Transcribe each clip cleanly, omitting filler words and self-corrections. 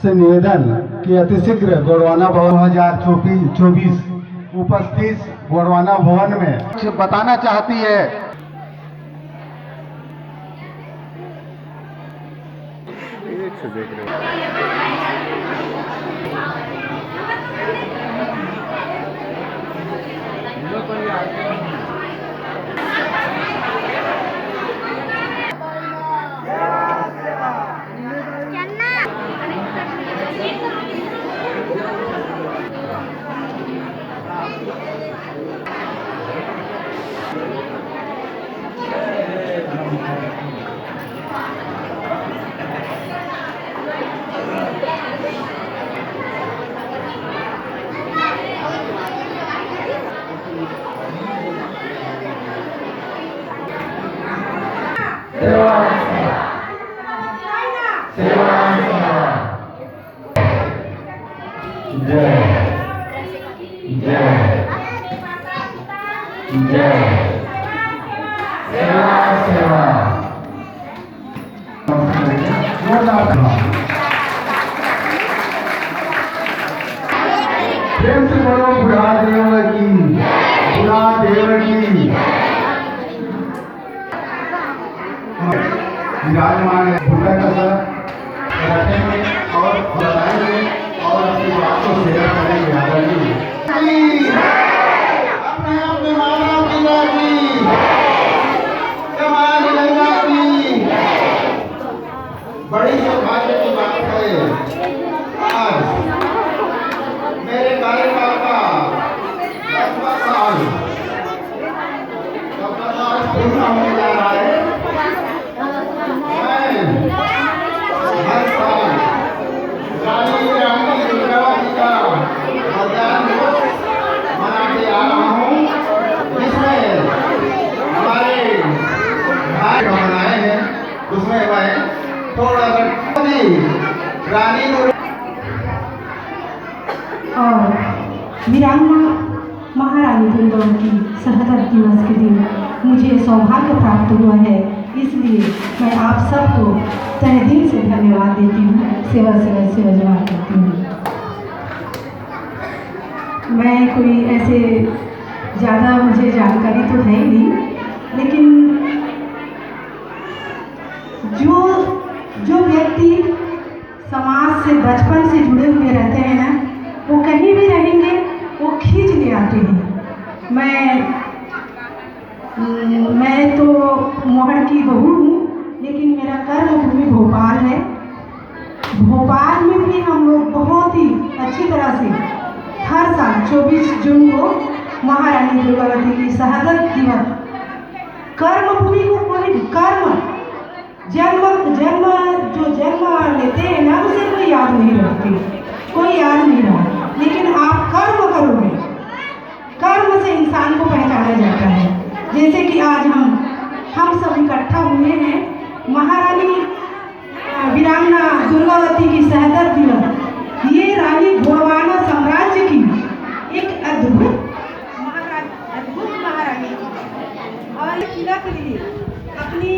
से निवेदन कि अतिशीघ्र गोंडवाना भवन 2024 उपस्थित गोंडवाना भवन में कुछ बताना चाहती है। एक से देख रहे प्रेम से बोलो बुढ़ा देव की, बुढ़ा देव की। विराजमान है बुढ़ा का सर रखेंगे और बताएंगे और अपनी बात को शेयर करेंगे। आदरणीय अपने अपने मानव पिता की कमाल लगा की बड़ी सौभाग्य की बात है। आज मेरे कार्यकाल का 10वां साल पूर्ण होने जा रहा है। मैं हर साल रानी दुर्गावती का कल्याण मनाते आ रहा हूँ, जिसमें हमारे भाई बनाए हैं। उसमें मैं थोड़ा सा रानी और वीरांगना महारानी दुर्गावती शहादत दिवस के दिन मुझे सौभाग्य प्राप्त हुआ है, इसलिए मैं आप सबको तहे दिल से धन्यवाद देती हूँ, सेवा जवाब करती हूँ। मैं कोई ऐसे ज़्यादा मुझे जानकारी तो है ही नहीं, लेकिन जो व्यक्ति समाज से बचपन से जुड़े हुए रहते हैं ना, वो कहीं भी रहेंगे वो खींच ले आते हैं। मैं तो मोहड़ की बहू हूँ, लेकिन मेरा कर्म भूमि भोपाल है। भोपाल में भी हम लोग बहुत ही अच्छी तरह से हर साल 24 जून को महारानी दुर्गावती की शहादत दिवस, कर्म भूमि को कोई कर्म जन्म लेते हैं ना, उसे कोई याद नहीं रखते, कोई याद नहीं रहा, लेकिन आप कर्म करोगे, कर्म से इंसान को पहचाना जाता है। जैसे कि आज हम सब इकट्ठा हुए हैं महारानी वीरांगना दुर्गावती की शहादत दिवस। ये रानी गोंडवाना साम्राज्य की एक अद्भुत महारानी और किला के लिए अपनी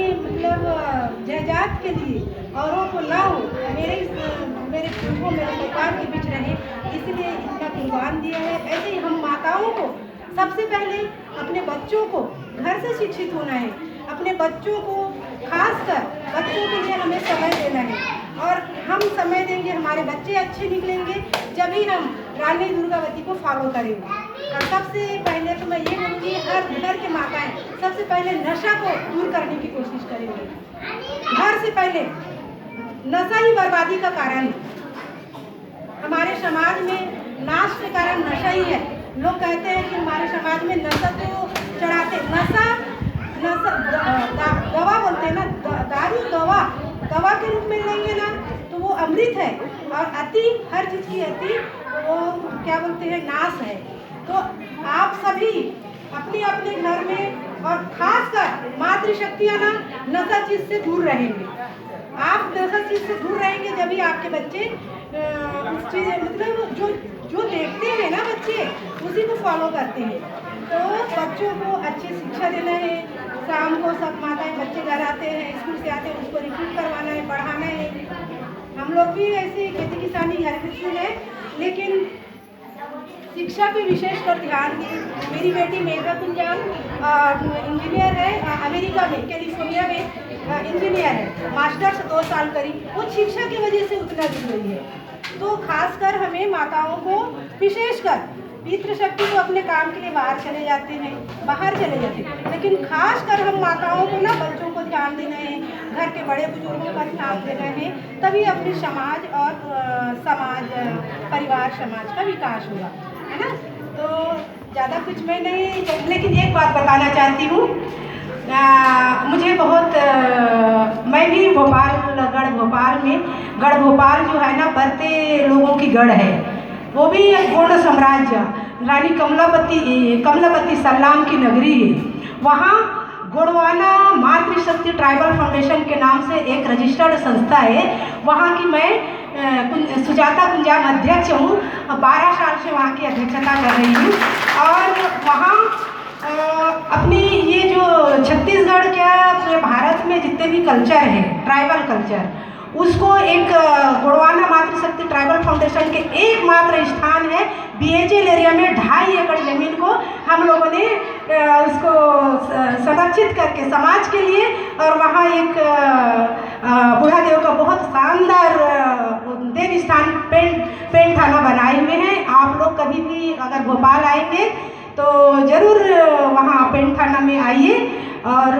जायदाद के लिए औरों को ना हो, मेरे परिवार के बीच रहे, इसलिए इतना कुर्बान दिया है। ऐसे ही हम माताओं को सबसे पहले अपने बच्चों को घर से शिक्षित होना है। अपने बच्चों को खासकर बच्चों के लिए हमें समय देना है, और हम समय देंगे, हमारे बच्चे अच्छे निकलेंगे जब ही हम रानी दुर्गावती को फॉलो करेंगे। और सबसे पहले तो मैं ये बोलूँगी, हर घर के माताएं सबसे पहले नशा को दूर करने की कोशिश करेंगे। घर से पहले नशा ही बर्बादी का कारण है। हमारे समाज में नाश के कारण नशा ही है। लोग कहते हैं कि हमारे समाज में नशा तो चढ़ाते, नशा दवा बोलते हैं ना, दारू दवा के रूप में लेंगे ना तो वो अमृत है, और अति, हर चीज़ की अति वो क्या बोलते हैं, नाश है। तो आप सभी अपने अपने घर में, और खासकर मातृशक्तियाँ ना नशा चीज़ से दूर रहेंगे। आप नशा चीज़ से दूर रहेंगे जब ही आपके बच्चे उस चीज़, मतलब जो देखते हैं ना बच्चे, उसी को फॉलो करते हैं। तो बच्चों को अच्छी शिक्षा देना है। शाम को सब माताएं, बच्चे घर आते हैं, स्कूल से आते हैं, उसको रिपीट करवाना है, पढ़ाना है। हम लोग भी ऐसे खेती किसानी घर से हैं, लेकिन शिक्षा पे विशेष कर ध्यान दें। मेरी बेटी मेघा कुंजाम इंजीनियर है, अमेरिका में कैलिफोर्निया में इंजीनियर है, मास्टर्स 2 साल करी। वो शिक्षा की वजह से उतना गिर रही है। तो खासकर हमें माताओं को विशेषकर पितृशक्ति को अपने काम के लिए बाहर चले जाते हैं, लेकिन खासकर हम माताओं को ना बच्चों को ध्यान देना है, घर के बड़े बुजुर्गों पर ध्यान देना है, तभी अपने समाज और परिवार समाज का विकास होगा, है ना। तो ज़्यादा कुछ मैं नहीं, लेकिन एक बात बताना चाहती हूँ। मुझे बहुत मैं भी गढ़ भोपाल जो है ना, बढ़ते लोगों की गढ़ है, वो भी एक गोंड साम्राज्य, रानी कमलापति सल्लाम की नगरी है। वहाँ गोंडवाना मातृशक्ति ट्राइबल फाउंडेशन के नाम से एक रजिस्टर्ड संस्था है। वहाँ की मैं सुजाता कुंजाम अध्यक्ष हूँ, 12 साल से वहाँ की अध्यक्षता कर रही हूँ। और वहाँ अपनी ये जो छत्तीसगढ़ क्या पूरे भारत में जितने भी कल्चर है, ट्राइबल कल्चर, उसको एक गोंडवाना मातृशक्ति ट्राइबल फाउंडेशन के एकमात्र स्थान है BHL एरिया में 2.5 एकड़ ज़मीन को हम लोगों ने उसको संरक्षित करके समाज के लिए, और वहाँ एक बूढ़ा देव का बहुत शानदार देव स्थान पेंट थाना बनाए हुए हैं। आप लोग कभी भी अगर भोपाल आएंगे तो ज़रूर वहाँ पेंट थाना में आइए। और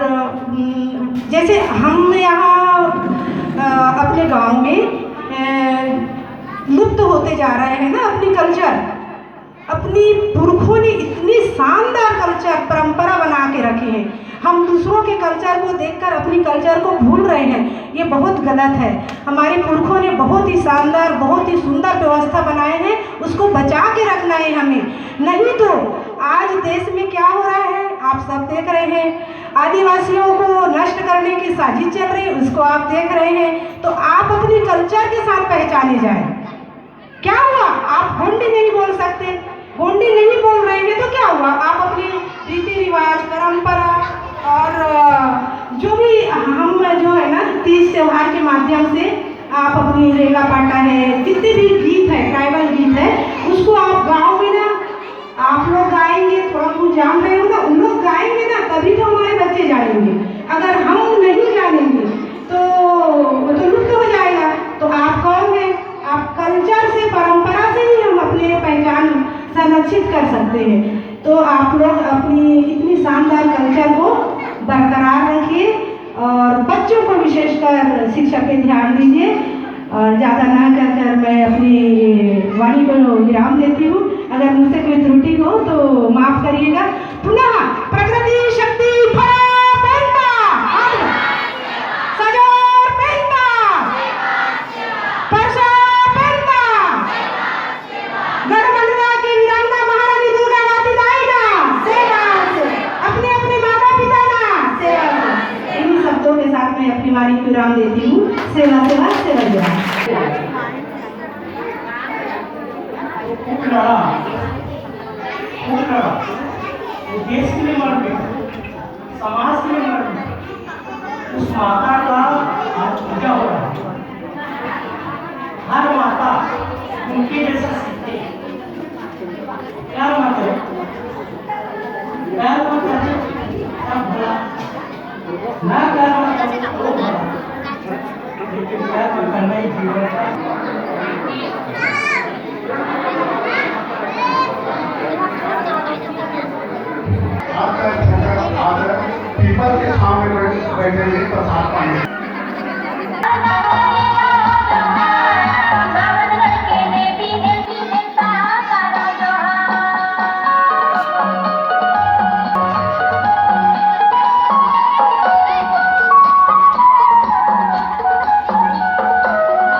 जैसे हम यहाँ अपने गांव में लुप्त होते जा रहे हैं ना अपनी कल्चर, अपनी पुरखों ने इतनी शानदार कल्चर परंपरा बना के रखे हैं, हम दूसरों के कल्चर को देखकर अपनी कल्चर को भूल रहे हैं। ये बहुत गलत है। हमारे पुरखों ने बहुत ही शानदार, बहुत ही सुंदर व्यवस्था बनाए हैं, उसको बचा के रखना है हमें। नहीं तो आज देश में क्या हो रहा है आप सब देख रहे हैं, आदिवासियों को नष्ट करने की साजिश चल रही है, उसको आप देख रहे हैं। तो आप अपनी कल्चर के साथ पहचाने जाए। क्या हुआ, आप गोंडी नहीं बोल सकते, गोंडी नहीं बोल रहे हैं तो क्या हुआ, आप अपने रीति रिवाज, परंपरा और जो भी हम जो है ना तीज त्योहार के माध्यम से आप अपनी रेला पाटा है, जितने भी गीत है, ट्राइबल गीत है, उसको आप गाँव में ना आप लोग गाएंगे, थोड़ा कुछ जान रहे हो ना, उन लोग गाएंगे ना, तभी तो हमारे बच्चे जानेंगे। अगर हम नहीं जानेंगे तो वो तो लुप्त हो जाएगा। तो आप कौन है, आप कल्चर से, परंपरा से ही हम अपने पहचान संरक्षित कर सकते हैं। तो आप लोग अपनी इतनी शानदार कल्चर को बरकरार रखिए और बच्चों को विशेषकर शिक्षा पे ध्यान दीजिए। और ज़्यादा ना कर मैं अपनी वाणी को विराम देती हूँ। अगर मुझसे कोई त्रुटि हो तो माफ करिएगा। पुनः प्रकृति शक्ति अपनी वाणी को विराम देती हूँ। सेवा सेवा सेवा सेवा। वो देश के लिए मर गए, समाज के लिए मर गए। उस माता का आज पूजा हो रहा है। हर माता उनके जैसा सीखते हैं। क्या माता है, क्या माता है, क्या भला ना करना तो भला, लेकिन क्या करना ही जीवन है। आप पीपल के छांव में बैठे प्रसाद पानी